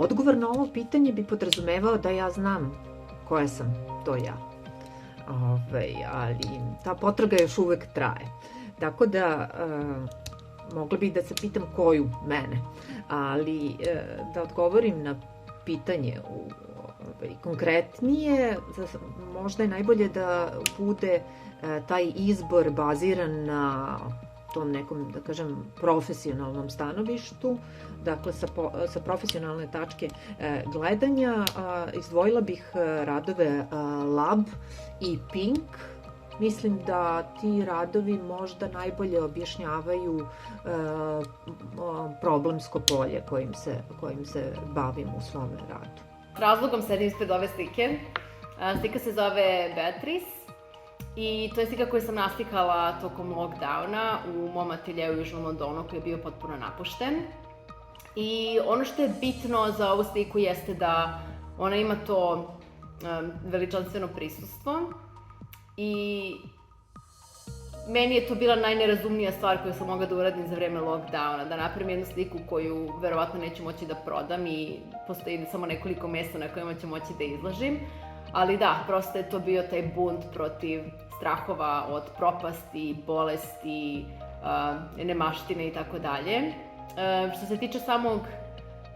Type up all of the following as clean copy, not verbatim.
Odgovor na ovo pitanje bi podrazumevao da ja znam koja sam to ja. Ali ta potraga još uvek traje. Tako da mogla bih da se pitam koju mene, ali da odgovorim na pitanje konkretnije, možda je najbolje da bude taj izbor baziran na tom nekom, da kažem, profesionalnom stanovištu, dakle sa profesionalne tačke gledanja. Izdvojila bih radove Lab i Pink. Mislim da ti radovi možda najbolje objašnjavaju problemsko polje kojim se bavim u svom radu. S razlogom sedim ispred ove slike. Slika se zove Beatrice i to je slika koju sam naslikala tokom lockdowna u mom ateljeu u Južnom Londonu koji je bio potpuno napušten. I ono što je bitno za ovu sliku jeste da ona ima to veličanstveno prisustvo i meni je to bila najnerazumnija stvar koju sam mogla da uradim za vreme lockdowna, da napravim jednu sliku koju verovatno neću moći da prodam i postoji samo nekoliko mesta na kojima ću moći da izložim. Ali da, prosto je to bio taj bunt protiv strahova od propasti, bolesti, nemaštine i tako dalje. Što se tiče samog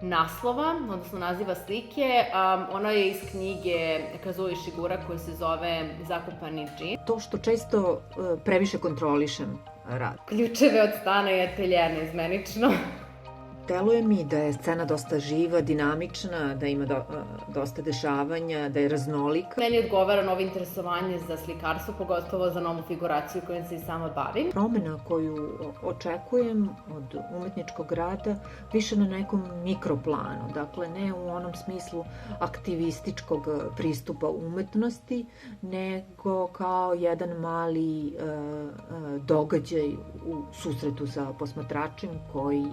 naslova, odnosno naziva slike, ona je iz knjige Kazuo Ishigura koja se zove Zakopani džin. To što često previše kontrolišem rad. Ključeve od stana i ateljeja neizmenično. Deluje mi da je scena dosta živa, dinamična, da ima dosta dešavanja, da je raznolika. Meni odgovara novo interesovanje za slikarstvo, pogotovo za novu figuraciju kojom se i sama bavim. Promena koju očekujem od umetničkog rada više na nekom mikroplanu, dakle ne u onom smislu aktivističkog pristupa umetnosti, nego kao jedan mali događaj u susretu sa posmatračem koji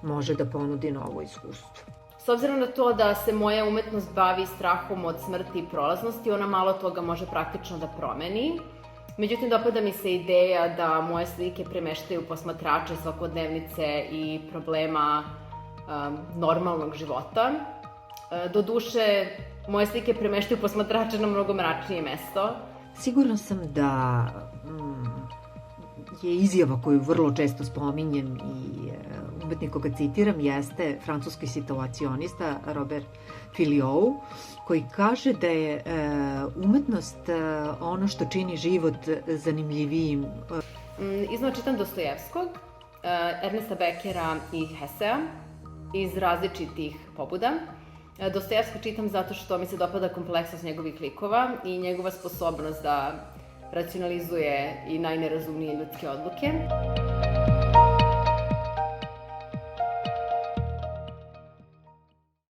može da ponudi novo iskustvo. S obzirom na to da se moja umetnost bavi strahom od smrti i prolaznosti, ona malo toga može praktično da promeni. Međutim, dopada mi se ideja da moje slike premeštaju posmatrače svakodnevnice i problema normalnog života. Doduše, moje slike premeštaju posmatrače na mnogo mračnije mesto. Sigurna sam da je izjava koju vrlo često spominjem i umetnik koga citiram jeste francuski situacionista Robert Filliou, koji kaže da je umetnost ono što čini život zanimljivijim. Iznova čitam Dostojevskog, Ernesta Beckera i Hesea iz različitih pobuda. Dostojevskog čitam zato što mi se dopada kompleksnost njegovih likova i njegova sposobnost da racionalizuje i najnerazumnije ljudske odluke.